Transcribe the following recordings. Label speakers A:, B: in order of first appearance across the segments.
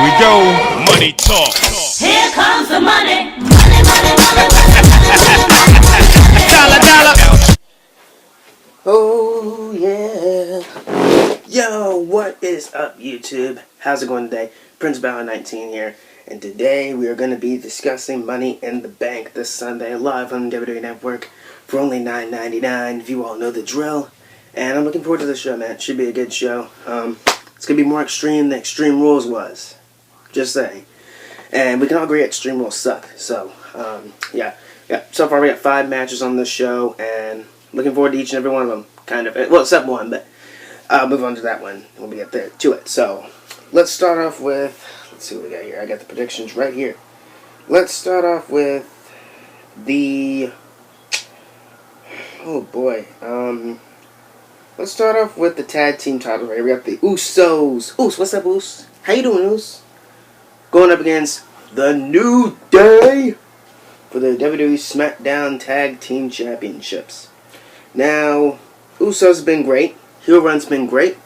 A: we go. Money talk.
B: Here comes the money. Money, money, money, money.
A: Dollar, dollar.
C: Oh yeah. Yo, what is up YouTube? How's it going today? Prince Bow 19 here, and today we are going to be discussing Money in the Bank this Sunday live on the WWE Network for only $9.99 if you all know the drill. And I'm looking forward to this show, man. It should be a good show. It's going to be more extreme than Extreme Rules was. Just saying. And we can all agree Extreme Rules suck. So, yeah. So far we got 5 matches on this show, and looking forward to each and every one of them. Kind of. Well, except one, but I'll move on to that one when we get there to it. So, let's start off with, let's see what we got here. I got the predictions right here. Let's start off with the, oh boy, let's start off with the tag team title right here. We got the Usos. Us, what's up, Us? How you doing, Us? Going up against the New Day for the WWE SmackDown Tag Team Championships. Now, Usos have been great. Heel Run's been great.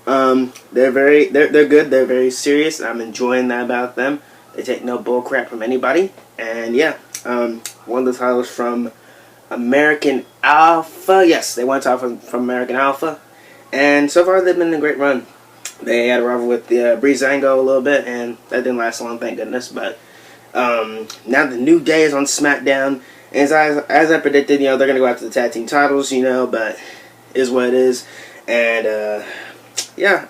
C: They're good. They're very serious. I'm enjoying that about them. They take no bull crap from anybody. And yeah, won the titles from American Alpha. Yes, they won the title from American Alpha. And so far, they've been in a great run. They had a rival with the Breezango a little bit, and that didn't last long, thank goodness. But now the New Day is on SmackDown. And as I predicted, they're going to go after the tag team titles, but is what it is. And yeah,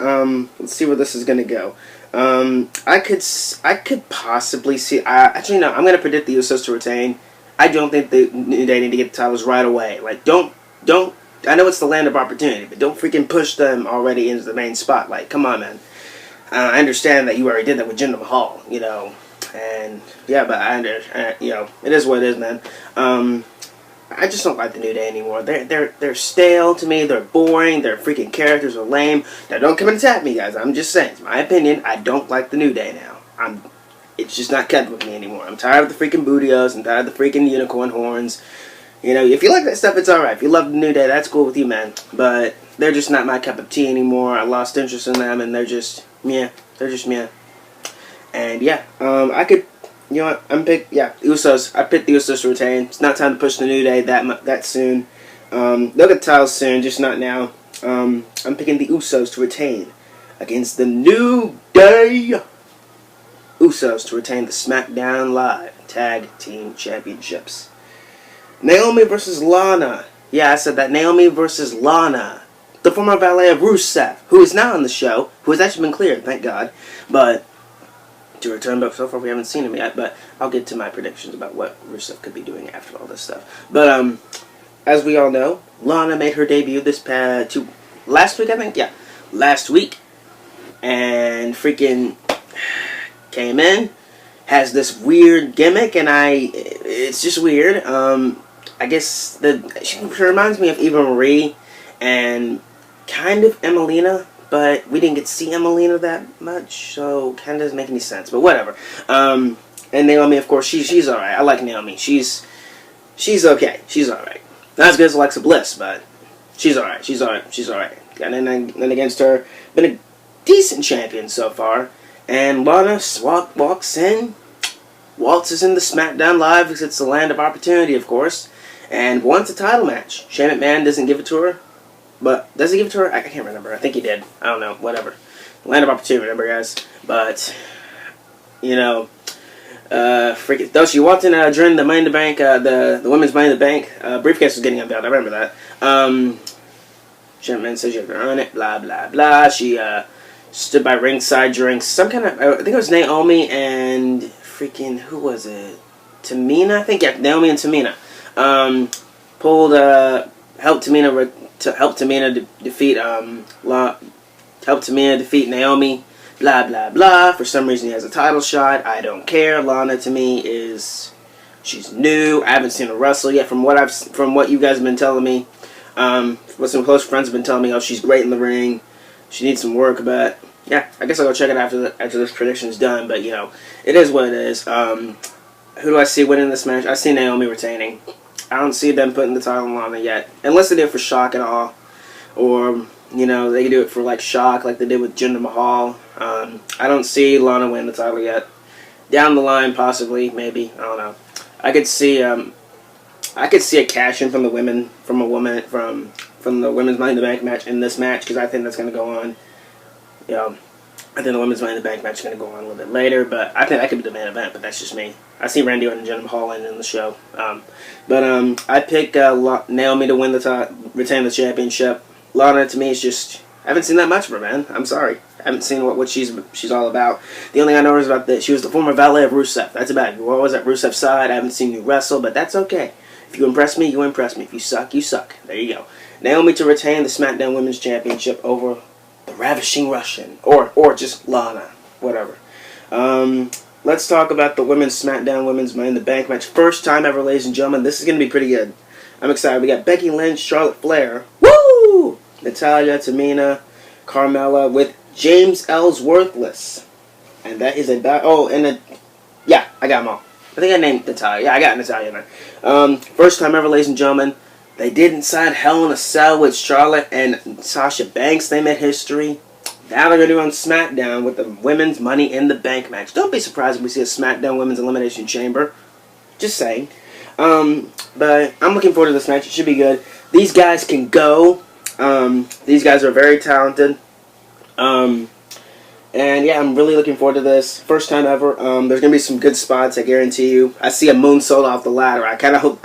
C: let's see where this is going to go. I could possibly see. Actually, no. I'm going to predict the Usos to retain. I don't think they need to get the titles right away. Like, don't. I know it's the land of opportunity, but don't freaking push them already into the main spotlight. Come on, man. I understand that you already did that with Jinder Mahal, and yeah, but it is what it is, man. I just don't like the New Day anymore. They're stale to me. They're boring. Their freaking characters are lame. Now, don't come and attack me, guys. I'm just saying. It's my opinion. I don't like the New Day now. It's just not cut with me anymore. I'm tired of the freaking bootios. I'm tired of the freaking unicorn horns. If you like that stuff, it's alright. If you love the New Day, that's cool with you, man. But they're just not my cup of tea anymore. I lost interest in them, and they're just meh. They're just meh. And yeah, I could. You know what? Usos. I picked the Usos to retain. It's not time to push the New Day that soon. They'll get the titles soon, just not now. I'm picking the Usos to retain against the New Day. Usos to retain the SmackDown Live Tag Team Championships. Naomi versus Lana. Yeah, I said that. Naomi versus Lana. The former valet of Rusev, who is now on the show, who has actually been cleared, thank God. But to return, but so far we haven't seen him yet. But I'll get to my predictions about what Rusev could be doing after all this stuff. But as we all know, Lana made her debut last week, I think. Yeah, last week, and freaking came in, has this weird gimmick, and it's just weird. I guess she reminds me of Eva Marie and kind of Emelina. But we didn't get to see Emelina that much, so kind of doesn't make any sense. But whatever. And Naomi, of course, she's all right. I like Naomi. She's okay. She's all right. Not as good as Alexa Bliss, but she's all right. She's all right. She's all right. And then against her, been a decent champion so far. And Lana walks in, waltzes in the SmackDown Live because it's the land of opportunity, of course, and wants a title match. Shane McMahon doesn't give it to her. But does he give it to her? I can't remember. I think he did. I don't know. Whatever. Land of opportunity, remember, guys. But, freaking. Though she walked in during the Money in the Bank, the women's Money in the Bank, briefcase was getting unveiled. I remember that. Gentleman says you have to earn it, blah, blah, blah. She stood by ringside during some kind of, I think it was Naomi and freaking, who was it? Tamina, I think? Yeah, Naomi and Tamina. Helped Tamina defeat Naomi, blah blah blah. For some reason he has a title shot. I don't care. Lana to me she's new. I haven't seen her wrestle yet. From what you guys have been telling me, what some close friends have been telling me, she's great in the ring. She needs some work, but yeah, I guess I'll go check it after this prediction's done. But it is what it is. Who do I see winning this match? I see Naomi retaining. I don't see them putting the title on Lana yet. Unless they do it for shock and awe. Or You know, they can do it for like shock, like they did with Jinder Mahal. I don't see Lana win the title yet. Down the line, possibly, maybe. I don't know. I could see a cash in from the women, from the women's Money in the Bank match in this match, because I think that's going to go on. You know, I think the women's Money in the Bank match is going to go on a little bit later, but I think that could be the main event. But that's just me. I see Randy Orton and Jinder Mahal in the show. I pick Naomi to retain the championship. Lana, to me, is just, I haven't seen that much of her, man. I'm sorry. I haven't seen what she's all about. The only thing I know is about that she was the former valet of Rusev. That's about it. You were always at Rusev's side. I haven't seen you wrestle, but that's okay. If you impress me, you impress me. If you suck, you suck. There you go. Naomi to retain the SmackDown Women's Championship over the Ravishing Russian. Or just Lana. Whatever. Let's talk about the Women's SmackDown Women's Money in the Bank match. First time ever, ladies and gentlemen. This is going to be pretty good. I'm excited. We got Becky Lynch, Charlotte Flair. Woo! Natalya, Tamina, Carmella with James Ellsworthless. And that is yeah, I got them all. I think I named Natalya. Yeah, I got Natalya now. First time ever, ladies and gentlemen. They did inside Hell in a Cell with Charlotte and Sasha Banks. They made history. Now they're going to do on SmackDown with the Women's Money in the Bank match. Don't be surprised if we see a SmackDown Women's Elimination Chamber. Just saying. But I'm looking forward to this match. It should be good. These guys can go. These guys are very talented. And yeah, I'm really looking forward to this. First time ever. There's going to be some good spots, I guarantee you. I see a moonsault off the ladder. I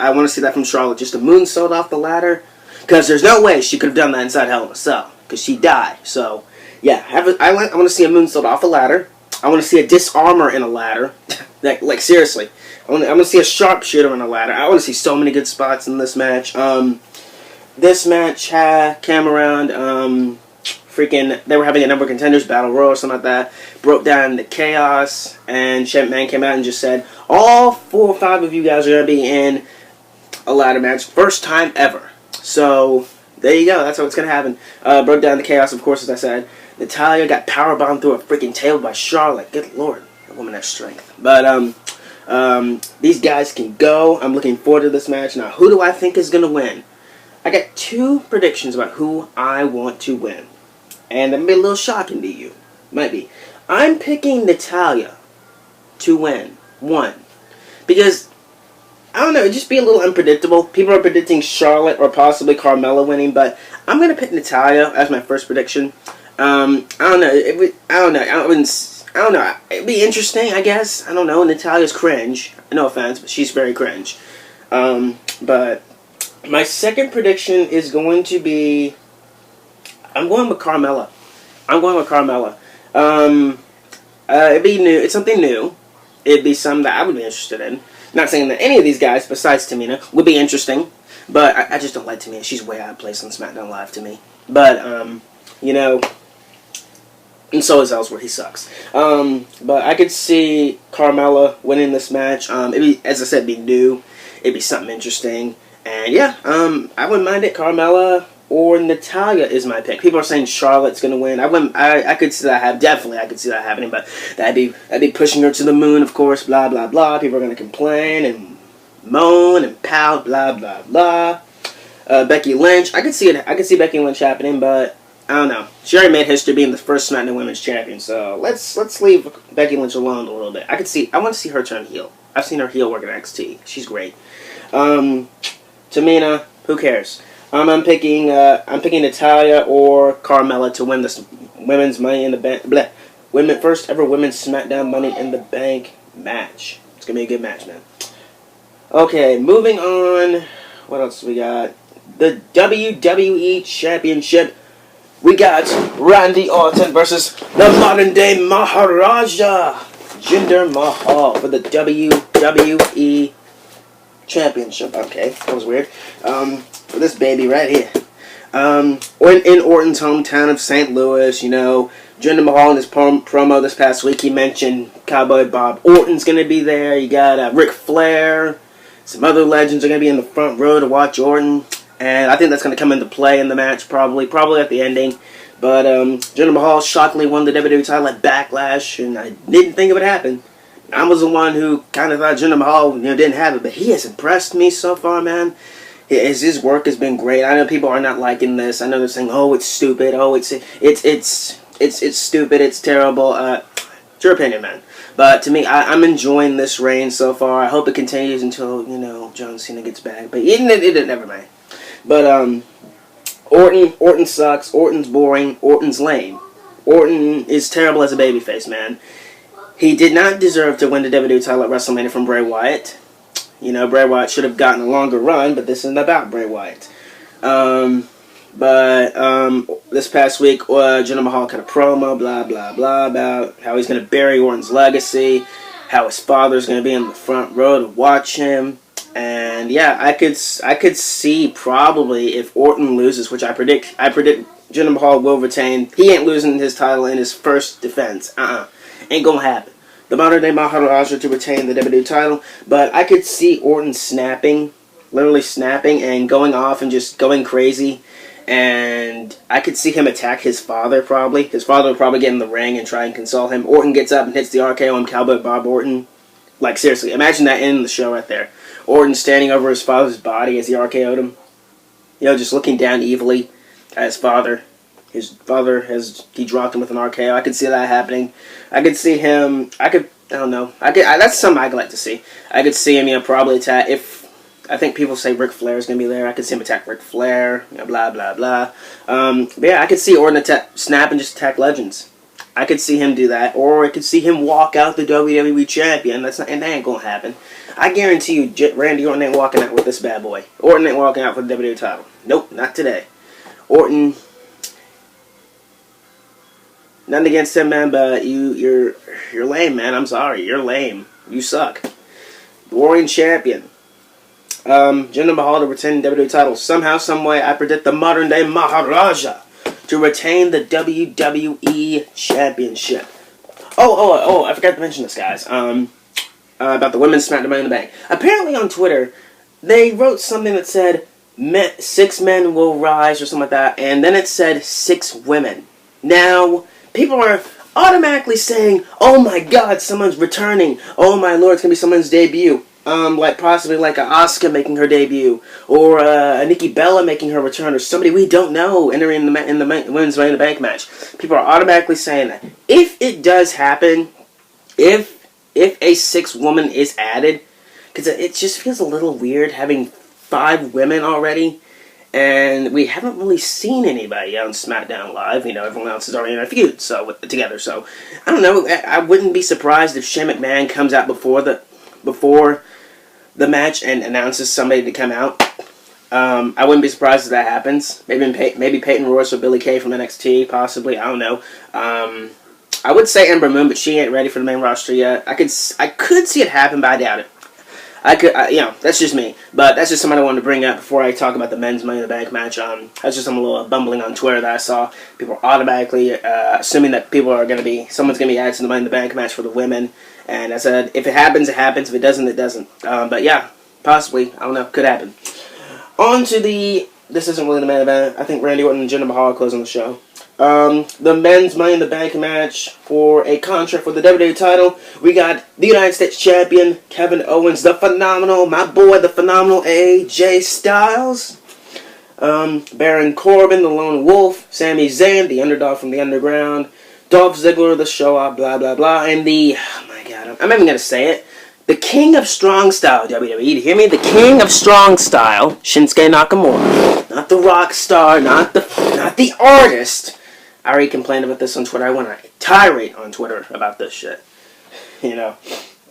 C: want to see that from Charlotte. Just a moonsault off the ladder. Because there's no way she could have done that inside Hell in a Cell. Because she died. So, yeah. I want to see a moonsault off a ladder. I want to see a disarmor in a ladder. like, seriously. I want to see a sharpshooter in a ladder. I want to see so many good spots in this match. This match came around, they were having a number of contenders, Battle Royal or something like that, broke down the chaos, and Shane McMahon came out and just said, all 4 or 5 of you guys are going to be in a ladder match, first time ever. So, there you go, that's how it's going to happen. Broke down the chaos, of course, as I said. Natalya got powerbombed through a freaking table by Charlotte. Good lord, that woman has strength. But, these guys can go. I'm looking forward to this match. Now, who do I think is going to win? I got 2 predictions about who I want to win. And that may be a little shocking to you. Might be. I'm picking Natalya to win. 1. Because, I don't know, it'd just be a little unpredictable. People are predicting Charlotte or possibly Carmella winning, but I'm going to pick Natalya as my first prediction. I don't know. It'd be interesting, I guess. I don't know. Natalya's cringe. No offense, but she's very cringe. But my second prediction is going to be, I'm going with Carmella. It'd be new. It's something new. It'd be something that I would be interested in. Not saying that any of these guys, besides Tamina, would be interesting. But I just don't like Tamina. She's way out of place on SmackDown Live to me. But, you know, and so is Ellsworth. He sucks. But I could see Carmella winning this match. It'd be, as I said, be new. It'd be something interesting. And yeah, I wouldn't mind it. Carmella or Natalya is my pick. People are saying Charlotte's gonna win. I could see that definitely I could see that happening, but that'd be pushing her to the moon, of course, blah blah blah. People are gonna complain and moan and pout, blah blah blah. Becky Lynch. I could see Becky Lynch happening, but I don't know. She already made history being the first SmackDown Women's Champion, so let's leave Becky Lynch alone a little bit. I want to see her turn heel. I've seen her heel work at NXT. She's great. Tamina, who cares? I'm picking Natalya or Carmella to win this Women's Money in the Bank. First ever Women's SmackDown Money in the Bank match. It's gonna be a good match, man. Okay, moving on. What else we got? The WWE Championship. We got Randy Orton versus the modern day Maharaja, Jinder Mahal, for the WWE Championship. Okay, that was weird. For this baby right here. In Orton's hometown of St. Louis, you know, Jinder Mahal in his promo this past week, he mentioned Cowboy Bob Orton's going to be there. You got Ric Flair. Some other legends are going to be in the front row to watch Orton. And I think that's going to come into play in the match, probably at the ending. But Jinder Mahal shockingly won the WWE title at Backlash, and I didn't think it would happen. I was the one who kind of thought Jinder Mahal didn't have it, but he has impressed me so far, man. His work has been great. I know people are not liking this. I know they're saying, "Oh, it's stupid. Oh, it's stupid. It's terrible." It's your opinion, man. But to me, I'm enjoying this reign so far. I hope it continues until John Cena gets back. But it never mind. But Orton sucks. Orton's boring. Orton's lame. Orton is terrible as a babyface, man. He did not deserve to win the WWE title at WrestleMania from Bray Wyatt. Bray Wyatt should have gotten a longer run, but this isn't about Bray Wyatt. This past week, Jinder Mahal cut a promo, blah, blah, blah, about how he's going to bury Orton's legacy, how his father's going to be in the front row to watch him. And yeah, I could see probably if Orton loses, which I predict Jinder Mahal will retain. He ain't losing his title in his first defense. Ain't gonna happen. The modern day Maharaja to retain the WWE title, but I could see Orton literally snapping and going off and just going crazy. And I could see him attack his father probably. His father would probably get in the ring and try and console him. Orton gets up and hits the RKO on Cowboy Bob Orton. Like seriously, imagine that in the show right there. Orton standing over his father's body as he RKO'd him. Just looking down evilly at his father. His father he dropped him with an RKO. I could see that happening. I could see him. I don't know. That's something I'd like to see. I could see him, probably attack. If I think people say Ric Flair is gonna be there, I could see him attack Ric Flair. Blah blah blah. But yeah, I could see Orton snap and just attack legends. I could see him do that, or I could see him walk out the WWE champion. That ain't gonna happen. I guarantee you, Randy Orton ain't walking out with this bad boy. Orton ain't walking out for the WWE title. Nope, not today. Orton. Nothing against him, man, but you're lame, man. I'm sorry, you're lame. You suck. Warring champion. Jinder Mahal to retain the WWE title. Somehow, someway, I predict the modern day Maharaja to retain the WWE Championship. Oh, I forgot to mention this, guys. About the women's SmackDown Money in the Bank. Apparently on Twitter, they wrote something that said, 6 men will rise, or something like that, and then it said 6 women. Now, people are automatically saying, "Oh my God, someone's returning. Oh my Lord, it's gonna be someone's debut." Possibly like a Asuka making her debut, or a Nikki Bella making her return, or somebody we don't know entering in the women's Money in the Bank match. People are automatically saying that. If it does happen, if a 6th woman is added, because it just feels a little weird having 5 women already. And we haven't really seen anybody on SmackDown Live. Everyone else is already in a feud together. So, I don't know. I wouldn't be surprised if Shane McMahon comes out before the match and announces somebody to come out. I wouldn't be surprised if that happens. Maybe Peyton Royce or Billie Kay from NXT, possibly. I don't know. I would say Ember Moon, but she ain't ready for the main roster yet. I could see it happen, but I doubt it. That's just me. But that's just something I wanted to bring up before I talk about the men's Money in the Bank match. That's just some little bumbling on Twitter that I saw. People are automatically assuming that someone's going to be added to the Money in the Bank match for the women. And I said, if it happens, it happens. If it doesn't, it doesn't. But yeah, possibly. I don't know. Could happen. On to this isn't really the main event. I think Randy Orton and Jinder Mahal are closing the show. The men's Money in the Bank match for a contract for the WWE title. We got the United States Champion, Kevin Owens, the phenomenal AJ Styles. Baron Corbin, the Lone Wolf, Sami Zayn, the underdog from the underground, Dolph Ziggler, the show-off, blah, blah, blah, and oh my God, I'm even going to say it, the King of Strong Style, WWE, do you hear me? The King of Strong Style, Shinsuke Nakamura. Not the rock star, not the artist. I already complained about this on Twitter. I went on a tirade on Twitter about this shit.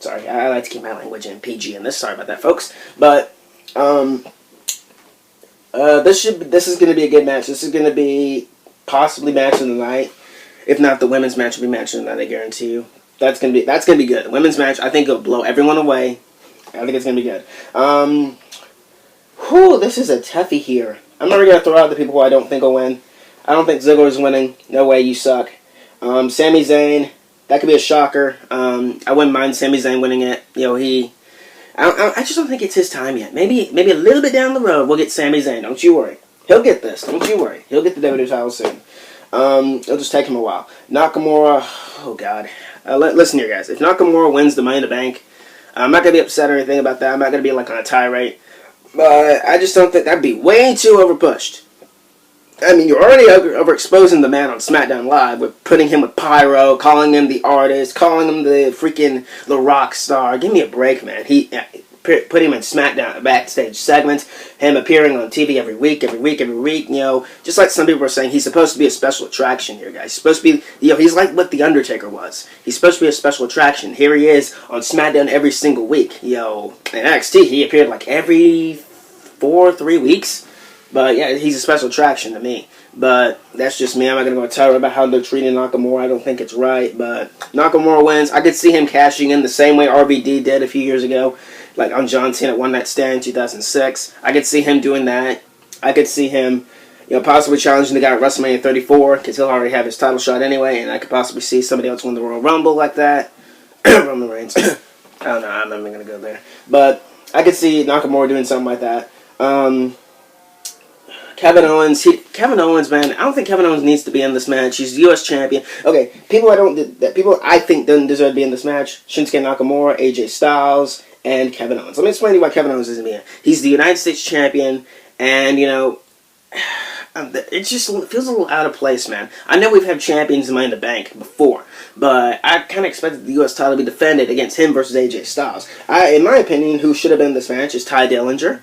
C: Sorry, I like to keep my language in PG in this. Sorry about that, folks. But, this is going to be a good match. This is going to be possibly match of the night. If not, the women's match will be match of the night, I guarantee you. That's gonna be good. The women's match, I think it'll blow everyone away. I think it's gonna be good. This is a toughie here. I'm never gonna throw out the people who I don't think will win. I don't think Ziggler's winning. No way, you suck. Sami Zayn, that could be a shocker. I wouldn't mind Sami Zayn winning it. I just don't think it's his time yet. Maybe a little bit down the road we'll get Sami Zayn. Don't you worry. He'll get this. Don't you worry. He'll get the WWE title soon. It'll just take him a while. Nakamura, oh God. Listen here, guys. If Nakamura wins the Money in the Bank, I'm not going to be upset or anything about that. I'm not going to be on a tirade. But I just don't think that'd be way too overpushed. I mean, you're already overexposing the man on SmackDown Live with putting him with Pyro, calling him the artist, calling him the rock star. Give me a break, man. He put him in SmackDown backstage segments, him appearing on TV every week. You know, just like some people are saying, he's supposed to be a special attraction here, guys. He's supposed to be, you know, he's like what The Undertaker was. He's supposed to be a special attraction. Here he is on SmackDown every single week. You know, in NXT, he appeared like every 3 weeks. But yeah, he's a special attraction to me. But that's just me. I'm not going to go tell her about how they're treating Nakamura. I don't think it's right. But Nakamura wins. I could see him cashing in the same way RVD did a few years ago. Like on John Cena at One Night Stand in 2006. I could see him doing that. I could see him, you know, possibly challenging the guy at WrestleMania 34. Because he'll already have his title shot anyway. And I could possibly see somebody else win the Royal Rumble like that. Roman Reigns. I don't know. I'm not even going to go there. But I could see Nakamura doing something like that. Kevin Owens, man, I don't think Kevin Owens needs to be in this match. He's the U.S. champion. Okay, people I think don't deserve to be in this match: Shinsuke Nakamura, AJ Styles, and Kevin Owens. Let me explain to you why Kevin Owens isn't here. He's the United States champion, and you know, it just feels a little out of place, man. I know we've had champions in Money in the Bank before, but I kind of expected the U.S. title to be defended against him versus AJ Styles. In my opinion, who should have been in this match is Ty Dillinger,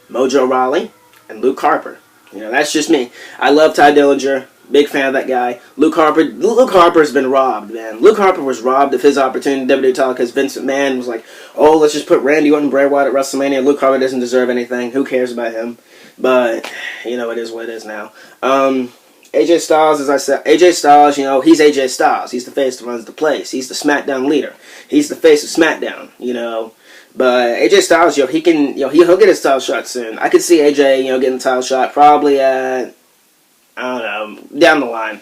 C: Mojo Rawley, and Luke Harper. You know, that's just me. I love Ty Dillinger. Big fan of that guy. Luke Harper's been robbed, man. Luke Harper was robbed of his opportunity in WWE title because Vince McMahon was like, oh, let's just put Randy Orton and Bray Wyatt at WrestleMania. Luke Harper doesn't deserve anything. Who cares about him? But, you know, it is what it is now. AJ Styles, as I said, AJ Styles, you know, he's AJ Styles. He's the face that runs the place. He's the SmackDown leader. He's the face of SmackDown, you know. But AJ Styles, yo, he'll get his title shot soon. I could see AJ, you know, getting the title shot probably at, I don't know, down the line.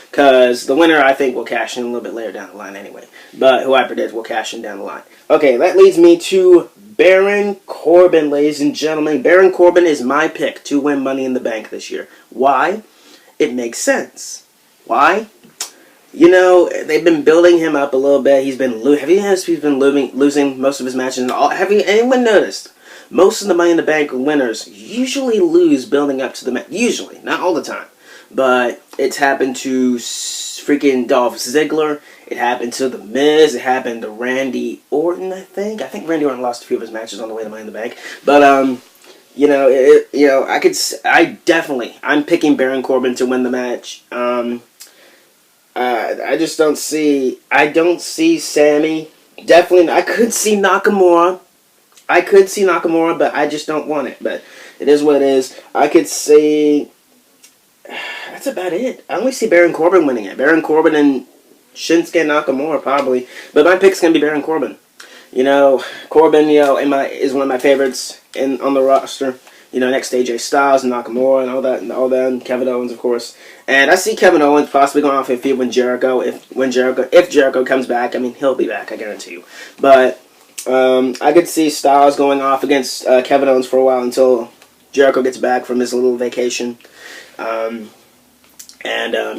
C: Because the winner, I think, will cash in a little bit later down the line anyway. But who I predict will cash in down the line. Okay, that leads me to Baron Corbin, ladies and gentlemen. Baron Corbin is my pick to win Money in the Bank this year. Why? It makes sense. Why? You know, they've been building him up a little bit. He's been losing most of his matches. Have anyone noticed? Most of the Money in the Bank winners usually lose building up to the match. Usually, not all the time. But it's happened to freaking Dolph Ziggler. It happened to The Miz. It happened to Randy Orton, I think. I think Randy Orton lost a few of his matches on the way to Money in the Bank. But, you know, I'm picking Baron Corbin to win the match. I don't see Sammy. Definitely, I could see Nakamura. But I just don't want it. But it is what it is. I could see. That's about it. I only see Baron Corbin winning it. Baron Corbin and Shinsuke Nakamura probably. But my pick's gonna be Baron Corbin. You know, Corbin, you know, is one of my favorites on the roster. You know, next to AJ Styles and Nakamura and all that, and Kevin Owens, of course. And I see Kevin Owens possibly going off in feud when Jericho, if Jericho comes back. I mean, he'll be back, I guarantee you. But I could see Styles going off against Kevin Owens for a while until Jericho gets back from his little vacation.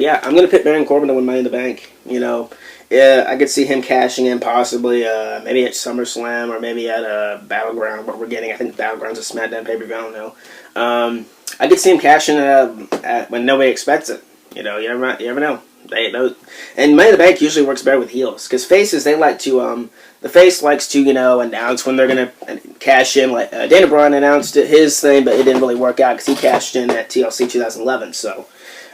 C: Yeah, I'm gonna pick Baron Corbin to win Money in the Bank. You know, yeah, I could see him cashing in possibly maybe at SummerSlam or maybe at Battleground. What we're getting, I think Battleground's a SmackDown pay-per-view. I don't know. I could see him cashing at when nobody expects it. You know, you never know. And Money in the Bank usually works better with heels because faces, they like to the face likes to, you know, announce when they're gonna cash in. Like Dana Bryan announced his thing, but it didn't really work out because he cashed in at TLC 2011. So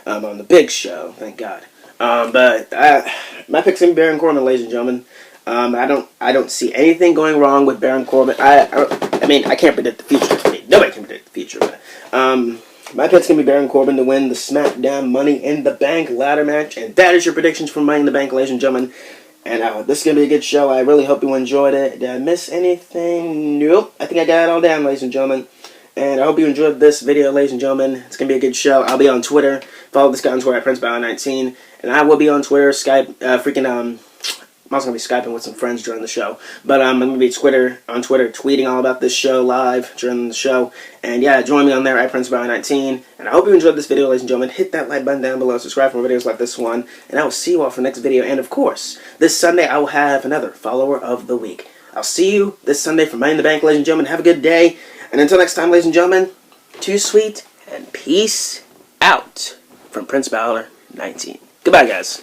C: on the Big Show, thank God. But my pick's gonna be Baron Corbin, ladies and gentlemen. I don't see anything going wrong with Baron Corbin. I mean, I can't predict the future. I mean, nobody can predict the future. But my pick's gonna be Baron Corbin to win the SmackDown Money in the Bank ladder match, and that is your predictions for Money in the Bank, ladies and gentlemen. And this is gonna be a good show. I really hope you enjoyed it. Did I miss anything? Nope. I think I got it all down, ladies and gentlemen. And I hope you enjoyed this video, ladies and gentlemen. It's going to be a good show. I'll be on Twitter. Follow this guy on Twitter at PrinceBio19. And I will be on Twitter, Skype, I'm also going to be Skyping with some friends during the show. But I'm going to be on Twitter tweeting all about this show live during the show. And yeah, join me on there at PrinceBio19. And I hope you enjoyed this video, ladies and gentlemen. Hit that like button down below. Subscribe for more videos like this one. And I will see you all for the next video. And of course, this Sunday I will have another Follower of the Week. I'll see you this Sunday for Money in the Bank, ladies and gentlemen. Have a good day. And until next time, ladies and gentlemen, too sweet and peace out from Prince Balor 19. Goodbye, guys.